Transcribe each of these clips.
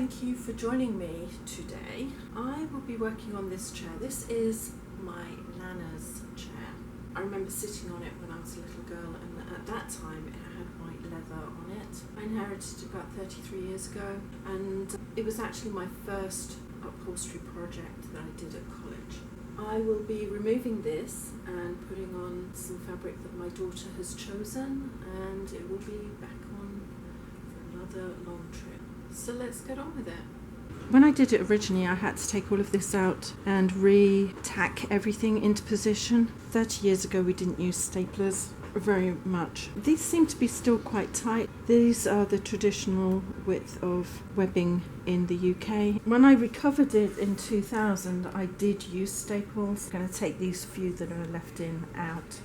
thank you for joining me today. I will be working on this chair. This is my Nana's chair. I remember sitting on it when I was a little girl, and at that time it had white leather on it. I inherited it about 33 years ago, and it was actually my first upholstery project that I did at college. I will be removing this and putting on some fabric that my daughter has chosen, and it will be back on for another long trip. So let's get on with it. When I did it originally, I had to take all of this out and re-tack everything into position. 30 years ago, we didn't use staplers very much. These seem to be still quite tight. These are the traditional width of webbing in the UK. When I recovered it in 2000, I did use staples. I'm going to take these few that are left in out.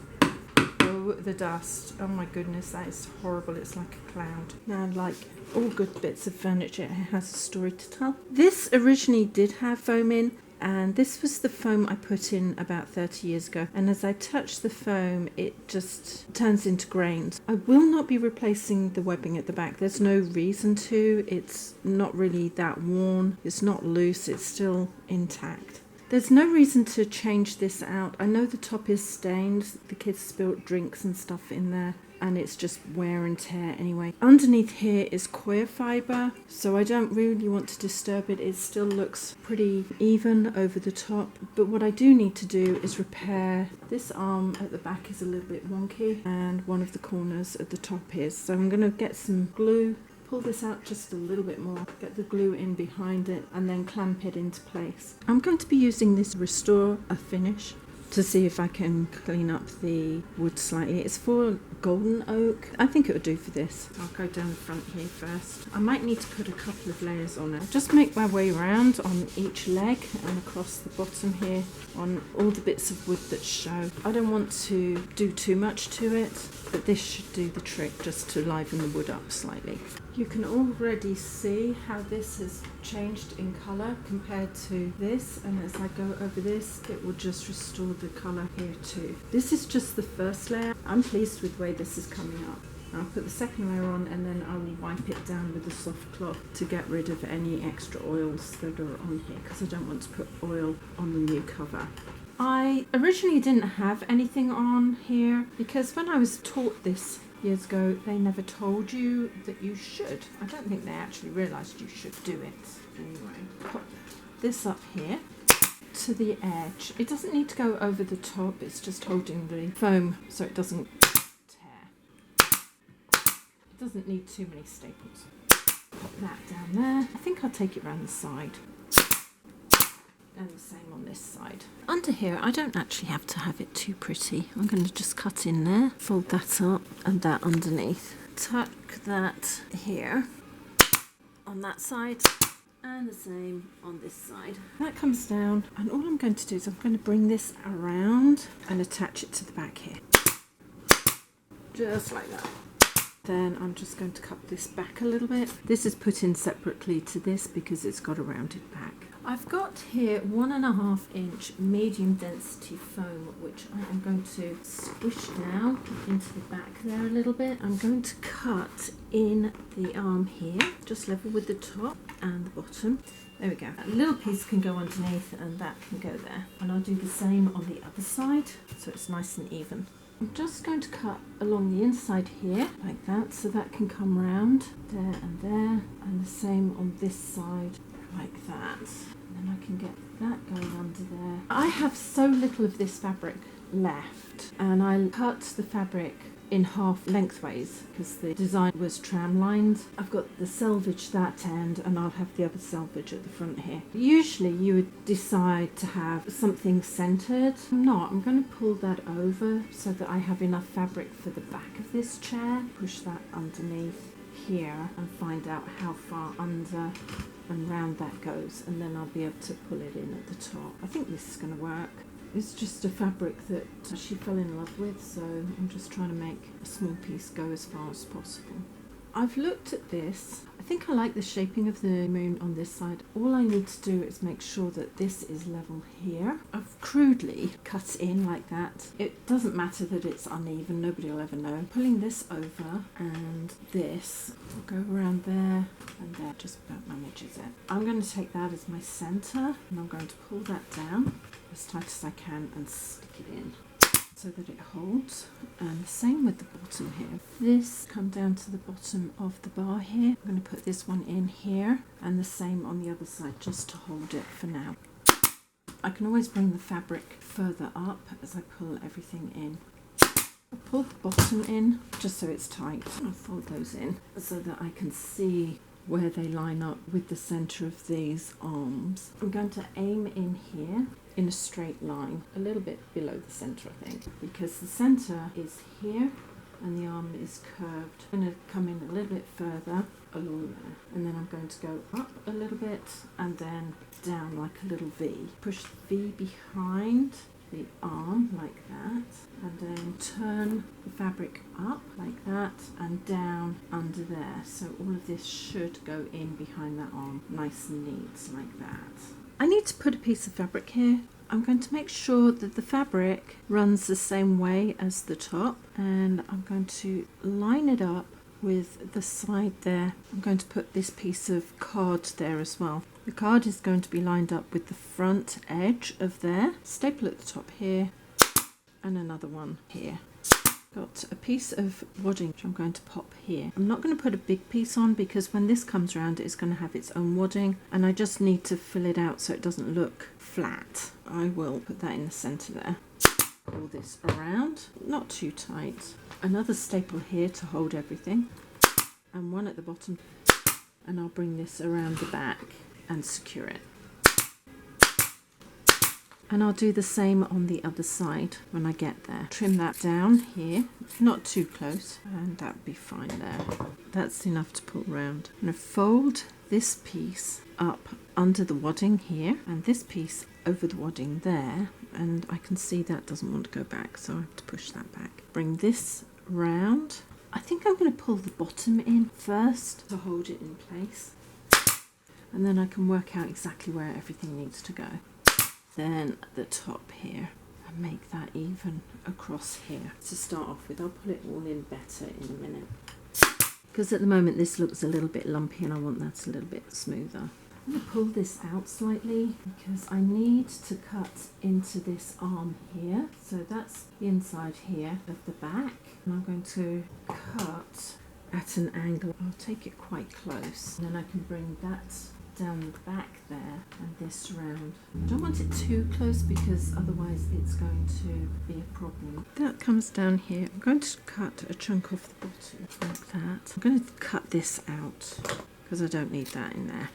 Oh, the dust. Oh my goodness, that is horrible. It's like a cloud. Now, like all good bits of furniture, it has a story to tell. This originally did have foam in, and this was the foam I put in about 30 years ago. And as I touch the foam, it just turns into grains. I will not be replacing the webbing at the back. There's no reason to. It's not really that worn. It's not loose. It's still intact. There's no reason to change this out. I know the top is stained. The kids spilt drinks and stuff in there, and it's just wear and tear anyway. Underneath here is coir fibre, so I don't really want to disturb it. It still looks pretty even over the top. But what I do need to do is repair this arm at the back is a little bit wonky, and one of the corners at the top is. So I'm going to get some glue, pull this out just a little bit more, get the glue in behind it, and then clamp it into place. I'm going to be using this Restore a Finish to see if I can clean up the wood slightly. It's for golden oak. I think it would do for this. I'll go down the front here first. I might need to put a couple of layers on it. I'll just make my way around on each leg and across the bottom here on all the bits of wood that show. I don't want to do too much to it, but this should do the trick just to liven the wood up slightly. You can already see how this has changed in colour compared to this, and as I go over this, it will just restore the colour here too. This is just the first layer. I'm pleased with the way this is coming up. I'll put the second layer on, and then I will wipe it down with a soft cloth to get rid of any extra oils that are on here, because I don't want to put oil on the new cover. I originally didn't have anything on here because when I was taught this years ago, they never told you that you should. I don't think they actually realised you should do it. Anyway, pop this up here to the edge. It doesn't need to go over the top, it's just holding the foam so it doesn't tear. It doesn't need too many staples. Pop that down there. I think I'll take it around the side. And the same on this side. Under here, I don't actually have to have it too pretty. I'm going to just cut in there, fold that up, and that underneath. Tuck that here on that side, and the same on this side. That comes down, and all I'm going to do is I'm going to bring this around and attach it to the back here. Just like that. Then I'm just going to cut this back a little bit. This is put in separately to this because it's got a rounded back. I've got here 1.5 inch medium density foam, which I am going to squish down into the back there a little bit. I'm going to cut in the arm here, just level with the top and the bottom. There we go. A little piece can go underneath and that can go there. And I'll do the same on the other side so it's nice and even. I'm just going to cut along the inside here like that so that can come round there, and the same on this side like that. And then I can get that going under there. I have so little of this fabric left, and I cut the fabric in half lengthways because the design was tram lined. I've got the selvage that end, and I'll have the other selvage at the front here. Usually you would decide to have something centered. I'm not. I'm going to pull that over so that I have enough fabric for the back of this chair. Push that underneath here and find out how far under and round that goes, and then I'll be able to pull it in at the top. I think this is going to work. It's just a fabric that she fell in love with, so I'm just trying to make a small piece go as far as possible. I've looked at this. I think I like the shaping of the moon on this side. All I need to do is make sure that this is level here. I've crudely cut in like that. It doesn't matter that it's uneven, nobody will ever know. Pulling this over and this will go around there and there, just about manages it. I'm going to take that as my centre and I'm going to pull that down as tight as I can and stick it in so that it holds. And the same with the bottom here. This come down to the bottom of the bar here. I'm going to put this one in here and the same on the other side just to hold it for now. I can always bring the fabric further up as I pull everything in. I'll pull the bottom in just so it's tight. I'll fold those in so that I can see where they line up with the centre of these arms. I'm going to aim in here in a straight line, a little bit below the centre I think, because the centre is here and the arm is curved. I'm going to come in a little bit further along there and then I'm going to go up a little bit and then down like a little V. Push the V behind the arm like that and then turn the fabric up like that and down under there, so all of this should go in behind that arm nice and neat like that. I need to put a piece of fabric here. I'm going to make sure that the fabric runs the same way as the top and I'm going to line it up with the side there. I'm going to put this piece of card there as well. The card is going to be lined up with the front edge of there. Staple at the top here and another one here. Got a piece of wadding which I'm going to pop here. I'm not going to put a big piece on because when this comes around it's going to have its own wadding and I just need to fill it out so it doesn't look flat. I will put that in the centre there. Pull this around, not too tight. Another staple here to hold everything and one at the bottom, and I'll bring this around the back and secure it. And I'll do the same on the other side when I get there. Trim that down here, not too close, and that would be fine there. That's enough to pull around. I'm going to fold this piece up under the wadding here and this piece over the wadding there, and I can see that doesn't want to go back, so I have to push that back. Bring this round. I think I'm going to pull the bottom in first to hold it in place, and then I can work out exactly where everything needs to go. Then the top here and make that even across here to start off with. I'll put it all in better in a minute because at the moment this looks a little bit lumpy and I want that a little bit smoother. I'm going to pull this out slightly because I need to cut into this arm here. So that's the inside here of the back and I'm going to cut at an angle. I'll take it quite close and then I can bring that down the back there and this round. I don't want it too close because otherwise it's going to be a problem. That comes down here. I'm going to cut a chunk off the bottom like that. I'm going to cut this out because I don't need that in there.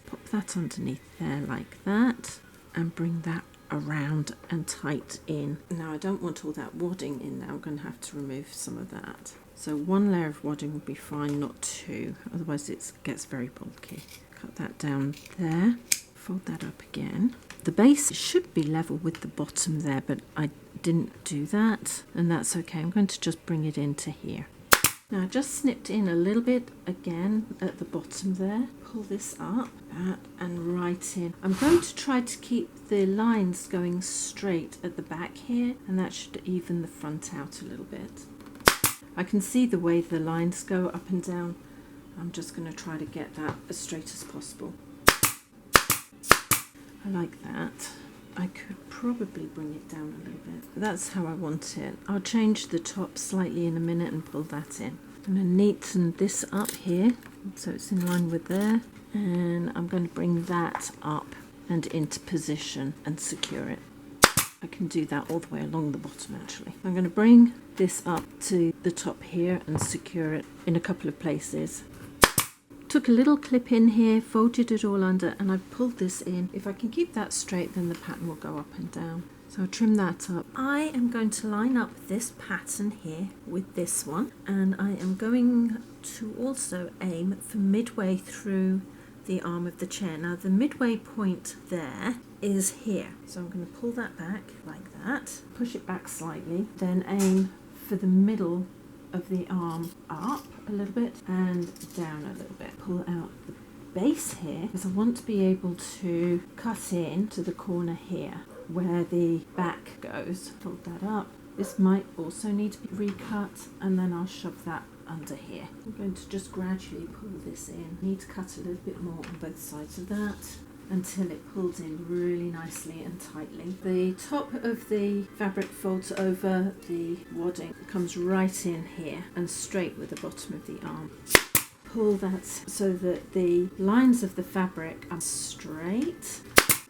Pop that underneath there like that and bring that around and tight in. Now I don't want all that wadding in there. I'm going to have to remove some of that. So one layer of wadding would be fine, not two, otherwise it gets very bulky. Cut that down there, fold that up again. The base should be level with the bottom there, but I didn't do that, and that's okay. I'm going to just bring it into here. Now I just snipped in a little bit again at the bottom there. Pull this up, that, and right in. I'm going to try to keep the lines going straight at the back here, and that should even the front out a little bit. I can see the way the lines go up and down. I'm just going to try to get that as straight as possible. I like that. I could probably bring it down a little bit. That's how I want it. I'll change the top slightly in a minute and pull that in. I'm going to neaten this up here so it's in line with there. And I'm going to bring that up and into position and secure it. I can do that all the way along the bottom actually. I'm going to bring this up to the top here and secure it in a couple of places. Took a little clip in here, folded it all under, and I pulled this in. If I can keep that straight, then the pattern will go up and down. So I'll trim that up. I am going to line up this pattern here with this one, and I am going to also aim for midway through the arm of the chair. Now the midway point there is here. So I'm going to pull that back like that, push it back slightly, then aim for the middle of the arm up a little bit and down a little bit. Pull out the base here because I want to be able to cut in to the corner here where the back goes. Fold that up. This might also need to be recut, and then I'll shove that under here. I'm going to just gradually pull this in. Need to cut a little bit more on both sides of that until it pulls in really nicely and tightly. The top of the fabric folds over the wadding, comes right in here and straight with the bottom of the arm. Pull that so that the lines of the fabric are straight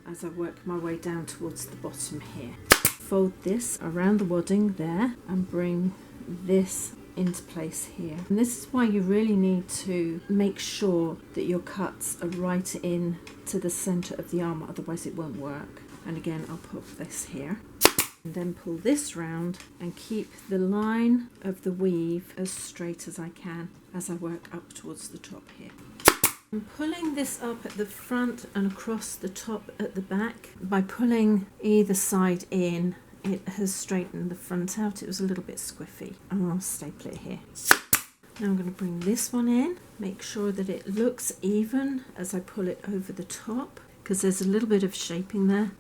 as I work my way down towards the bottom here. Fold this around the wadding there and bring this into place here. And this is why you really need to make sure that your cuts are right in to the center of the arm, otherwise it won't work. And again, I'll put this here and then pull this round and keep the line of the weave as straight as I can as I work up towards the top here. I'm pulling this up at the front and across the top at the back. By pulling either side in, it has straightened the front out. It was a little bit squiffy. And I'll staple it here. Now I'm going to bring this one in, make sure that it looks even as I pull it over the top, because there's a little bit of shaping there.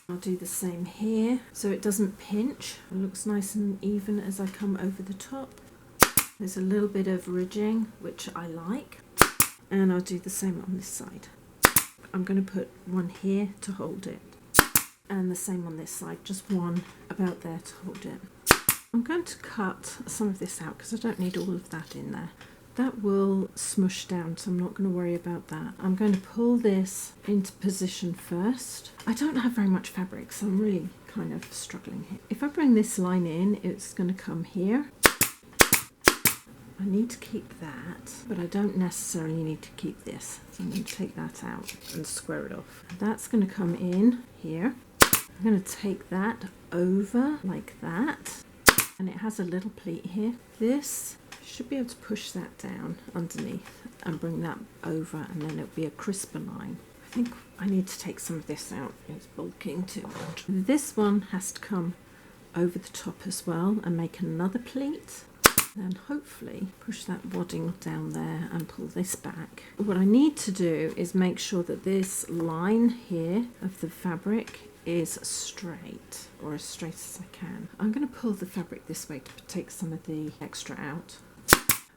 I'll do the same here so it doesn't pinch. It looks nice and even as I come over the top. There's a little bit of ridging, which I like. And I'll do the same on this side. I'm going to put one here to hold it. And the same on this side, just one about there to hold it. I'm going to cut some of this out because I don't need all of that in there. That will smush down, so I'm not going to worry about that. I'm going to pull this into position first. I don't have very much fabric, so I'm really kind of struggling here. If I bring this line in, it's going to come here. I need to keep that, but I don't necessarily need to keep this. So I'm going to take that out and square it off. That's going to come in here. I'm going to take that over like that. And it has a little pleat here. This should be able to push that down underneath and bring that over, and then it'll be a crisper line. I think I need to take some of this out. It's bulking too much. This one has to come over the top as well and make another pleat. Then hopefully push that wadding down there and pull this back. What I need to do is make sure that this line here of the fabric is straight, or as straight as I can. I'm going to pull the fabric this way to take some of the extra out,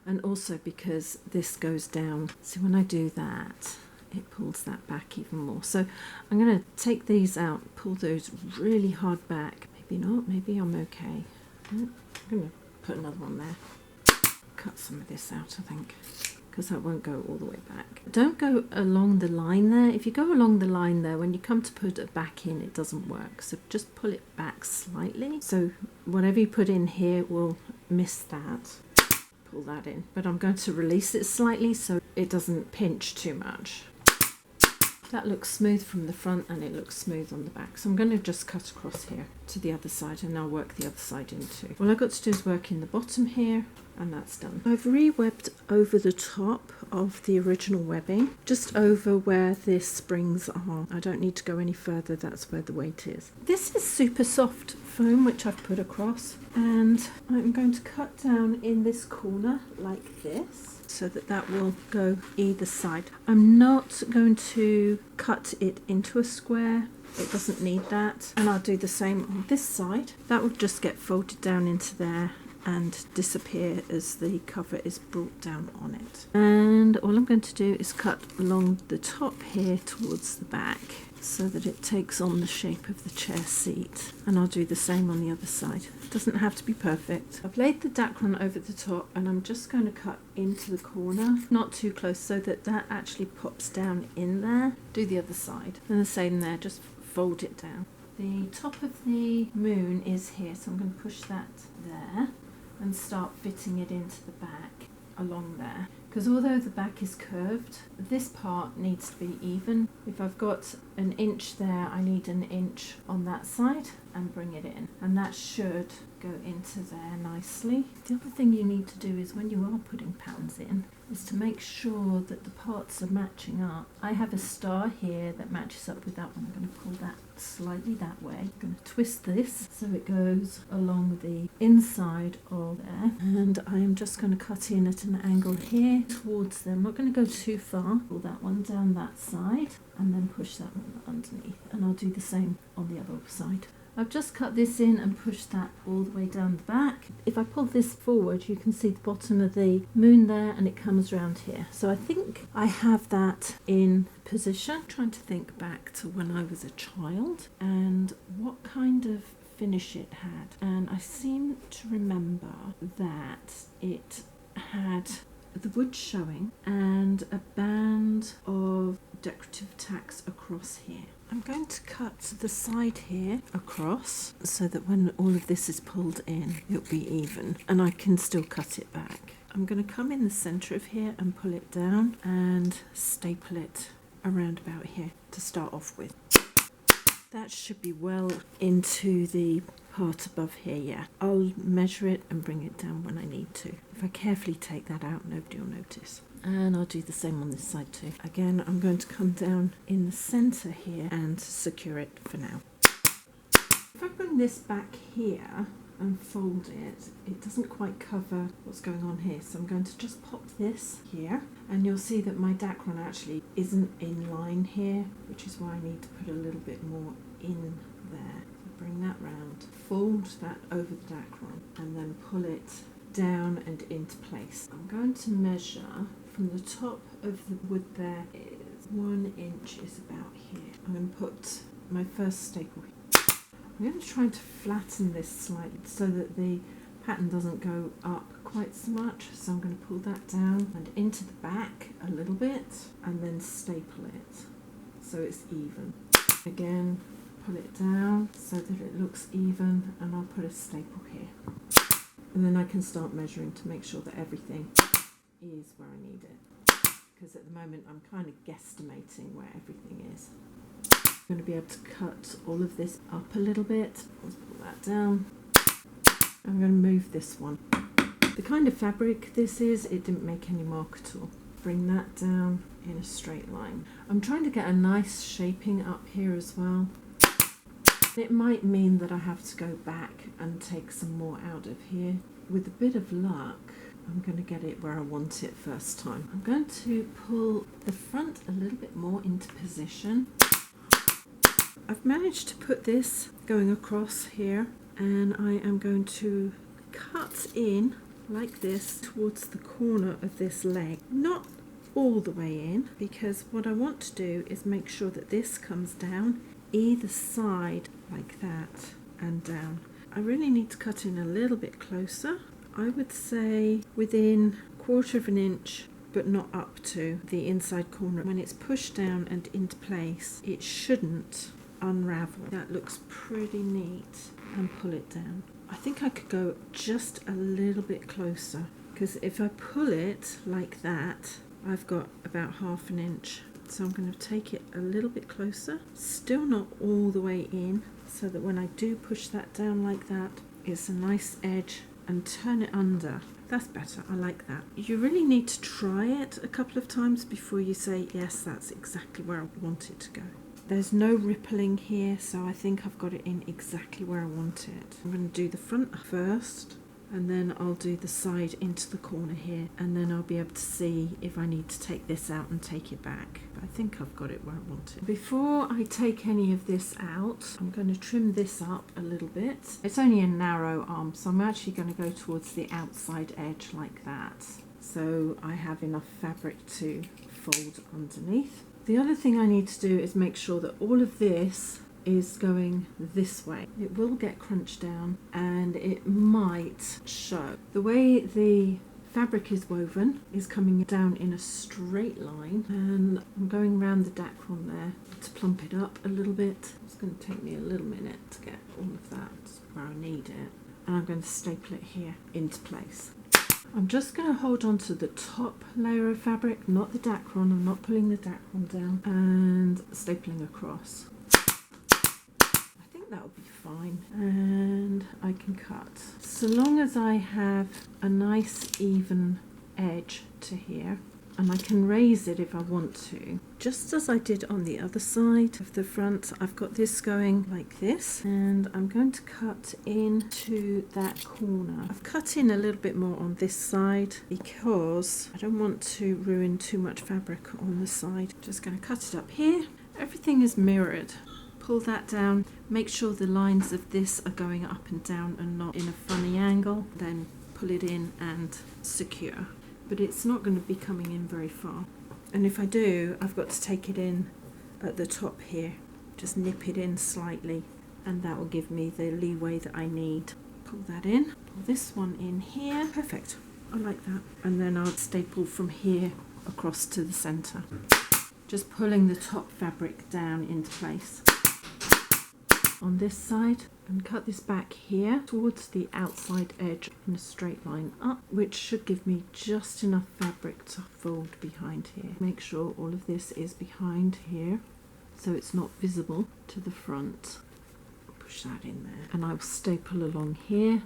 and also because this goes down, so when I do that it pulls that back even more. So I'm going to take these out, pull those really hard back. Maybe not, maybe I'm okay. I'm going to put another one there. Cut some of this out, I think, because that won't go all the way back. Don't go along the line there. If you go along the line there, when you come to put it back in, it doesn't work. So just pull it back slightly. So whatever you put in here will miss that. Pull that in. But I'm going to release it slightly so it doesn't pinch too much. That looks smooth from the front and it looks smooth on the back. So I'm going to just cut across here to the other side, and I'll work the other side in too. All I've got to do is work in the bottom here, and that's done. I've re-webbed over the top of the original webbing, just over where the springs are. I don't need to go any further, that's where the weight is. This is super soft foam which I've put across, and I'm going to cut down in this corner like this, so that that will go either side. I'm not going to cut it into a square, it doesn't need that. And I'll do the same on this side. That will just get folded down into there and disappear as the cover is brought down on it. And all I'm going to do is cut along the top here towards the back so that it takes on the shape of the chair seat, and I'll do the same on the other side. It doesn't have to be perfect. I've laid the dacron over the top, and I'm just going to cut into the corner, not too close, so that that actually pops down in there. Do the other side and the same there, just fold it down. The top of the moon is here, so I'm going to push that there and start fitting it into the back along there, because although the back is curved, this part needs to be even. If I've got an inch there, I need an inch on that side and bring it in, and that should go into there nicely. The other thing you need to do is when you are putting patterns in is to make sure that the parts are matching up. I have a star here that matches up with that one. I'm going to pull that slightly that way. I'm going to twist this so it goes along the inside of there, and I am just going to cut in at an angle here towards them. I'm not going to go too far. Pull that one down that side and then push that one underneath, and I'll do the same on the other side. I've just cut this in and pushed that all the way down the back. If I pull this forward, you can see the bottom of the moon there, and it comes around here. So I think I have that in position. I'm trying to think back to when I was a child and what kind of finish it had. And I seem to remember that it had the wood showing and a band of decorative tacks across here. I'm going to cut the side here across so that when all of this is pulled in, it'll be even and I can still cut it back. I'm going to come in the centre of here and pull it down and staple it around about here to start off with. That should be well into the part above here, yeah. I'll measure it and bring it down when I need to. If I carefully take that out, nobody will notice. And I'll do the same on this side too. Again, I'm going to come down in the centre here and secure it for now. If I bring this back here and fold it, it doesn't quite cover what's going on here. So I'm going to just pop this here, and you'll see that my dacron actually isn't in line here, which is why I need to put a little bit more in there. So bring that round, fold that over the dacron, and then pull it down and into place. I'm going to measure from the top of the wood there is 1 inch is about here. I'm going to put my first staple here. I'm going to try to flatten this slightly so that the pattern doesn't go up quite so much. So I'm going to pull that down and into the back a little bit and then staple it so it's even. Again, pull it down so that it looks even, and I'll put a staple here. And then I can start measuring to make sure that everything is where I need it. Because at the moment I'm kind of guesstimating where everything is. I'm going to be able to cut all of this up a little bit. Let's pull that down. I'm going to move this one. The kind of fabric this is, it didn't make any mark at all. Bring that down in a straight line. I'm trying to get a nice shaping up here as well. It might mean that I have to go back and take some more out of here. With a bit of luck, I'm going to get it where I want it first time. I'm going to pull the front a little bit more into position. I've managed to put this going across here, and I am going to cut in like this towards the corner of this leg. Not all the way in, because what I want to do is make sure that this comes down either side like that and down. I really need to cut in a little bit closer. I would say within 1/4 of an inch, but not up to the inside corner. When it's pushed down and into place, it shouldn't unravel. That looks pretty neat. And pull it down. I think I could go just a little bit closer, because if I pull it like that, I've got about 1/2 inch. So I'm going to take it a little bit closer, still not all the way in, so that when I do push that down like that, it's a nice edge, and turn it under. That's better, I like that. You really need to try it a couple of times before you say, yes, that's exactly where I want it to go. There's no rippling here, so I think I've got it in exactly where I want it. I'm going to do the front first, and then I'll do the side into the corner here, and then I'll be able to see if I need to take this out and take it back. But I think I've got it where I want it. Before I take any of this out, I'm going to trim this up a little bit. It's only a narrow arm, so I'm actually going to go towards the outside edge like that, so I have enough fabric to fold underneath. The other thing I need to do is make sure that all of this is going this way. It will get crunched down and it might show. The way the fabric is woven is coming down in a straight line, and I'm going around the dacron there to plump it up a little bit. It's going to take me a little minute to get all of that where I need it, and I'm going to staple it here into place. I'm just going to hold on to the top layer of fabric, not the dacron. I'm not pulling the dacron down, and stapling across. I think that'll be fine, and I can cut. So long as I have a nice even edge to here, and I can raise it if I want to. Just as I did on the other side of the front, I've got this going like this, and I'm going to cut into that corner. I've cut in a little bit more on this side because I don't want to ruin too much fabric on the side. Just going to cut it up here. Everything is mirrored. Pull that down, make sure the lines of this are going up and down and not in a funny angle, then pull it in and secure. But it's not going to be coming in very far. And if I do, I've got to take it in at the top here. Just nip it in slightly, and that will give me the leeway that I need. Pull that in, pull this one in here. Perfect, I like that. And then I'll staple from here across to the center. Just pulling the top fabric down into place. On this side, and cut this back here towards the outside edge in a straight line up, which should give me just enough fabric to fold behind here. Make sure all of this is behind here so it's not visible to the front. Push that in there, and I'll staple along here,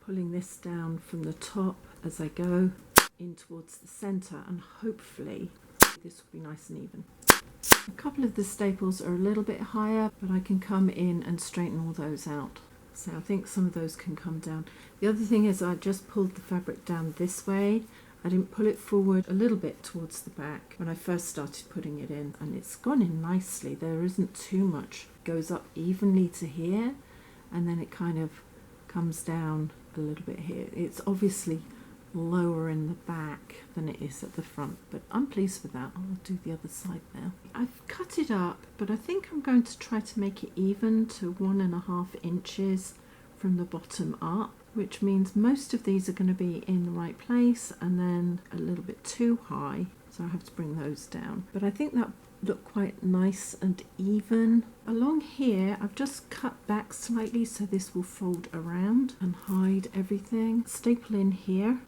pulling this down from the top as I go in towards the center, and hopefully this will be nice and even. A couple of the staples are a little bit higher, but I can come in and straighten all those out. So I think some of those can come down. The other thing is I just pulled the fabric down this way. I didn't pull it forward a little bit towards the back when I first started putting it in, and it's gone in nicely. There isn't too much. It goes up evenly to here, and then it kind of comes down a little bit here. It's obviously lower in the back than it is at the front, but I'm pleased with that. I'll do the other side now. I've cut it up, but I think I'm going to try to make it even to 1.5 inches from the bottom up, which means most of these are going to be in the right place and then a little bit too high, so I have to bring those down. But I think that look quite nice and even. Along here I've just cut back slightly so this will fold around and hide everything. Staple in here,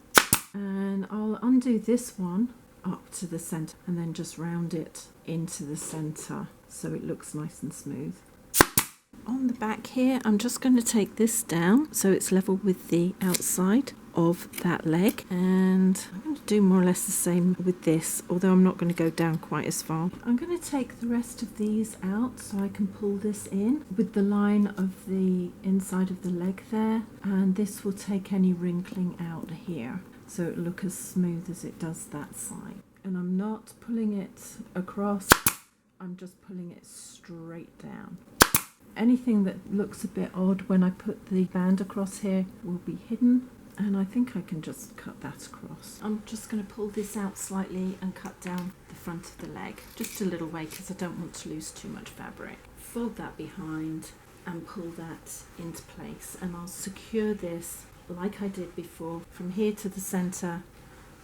and I'll undo this one up to the center and then just round it into the center so it looks nice and smooth. On the back here I'm just going to take this down so it's level with the outside of that leg, and I'm going to do more or less the same with this, although I'm not going to go down quite as far. I'm going to take the rest of these out so I can pull this in with the line of the inside of the leg there, and this will take any wrinkling out here so it'll look as smooth as it does that side. And I'm not pulling it across, I'm just pulling it straight down. Anything that looks a bit odd when I put the band across here will be hidden, and I think I can just cut that across. I'm just going to pull this out slightly and cut down the front of the leg, just a little way because I don't want to lose too much fabric. Fold that behind and pull that into place, and I'll secure this like I did before, from here to the centre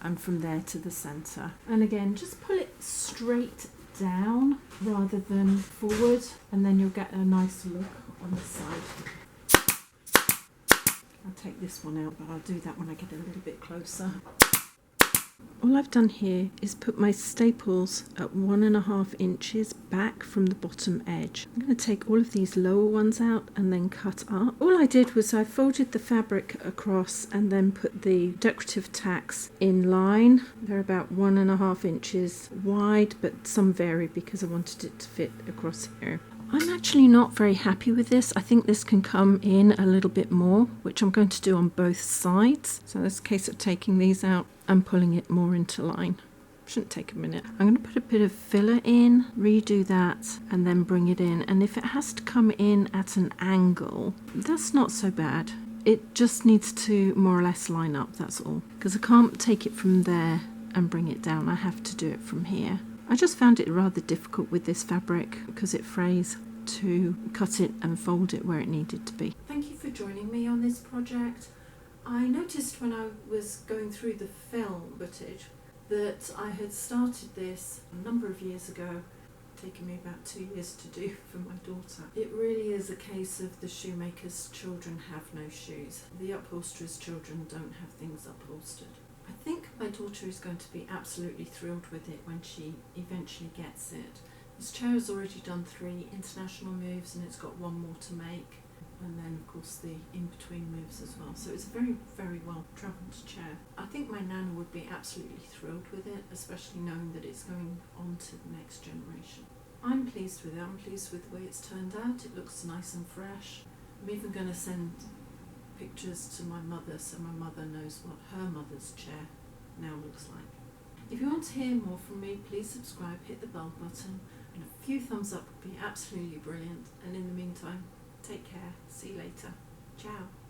and from there to the centre. And again, just pull it straight down rather than forward, and then you'll get a nice look on the side. I'll take this one out, but I'll do that when I get a little bit closer. All I've done here is put my staples at 1.5 inches back from the bottom edge. I'm going to take all of these lower ones out and then cut up. All I did was I folded the fabric across and then put the decorative tacks in line. They're about 1.5 inches wide, but some vary because I wanted it to fit across here. I'm actually not very happy with this. I think this can come in a little bit more, which I'm going to do on both sides. So it's a case of taking these out and pulling it more into line. Shouldn't take a minute. I'm going to put a bit of filler in, redo that, and then bring it in. And if it has to come in at an angle, that's not so bad. It just needs to more or less line up, that's all. Because I can't take it from there and bring it down. I have to do it from here. I just found it rather difficult with this fabric because it frays to cut it and fold it where it needed to be. Thank you for joining me on this project. I noticed when I was going through the film footage that I had started this a number of years ago, taking me about 2 years to do for my daughter. It really is a case of the shoemaker's children have no shoes. The upholsterer's children don't have things upholstered. I think my daughter is going to be absolutely thrilled with it when she eventually gets it. This chair has already done 3 international moves and it's got 1 more to make. and then of course the in-between moves as well. So it's a very, very well travelled chair. I think my nana would be absolutely thrilled with it, especially knowing that it's going on to the next generation. I'm pleased with it. I'm pleased with the way it's turned out. It looks nice and fresh. I'm even going to send pictures to my mother so my mother knows what her mother's chair now looks like. If you want to hear more from me, please subscribe, hit the bell button, and a few thumbs up would be absolutely brilliant. And in the meantime, take care. See you later. Ciao.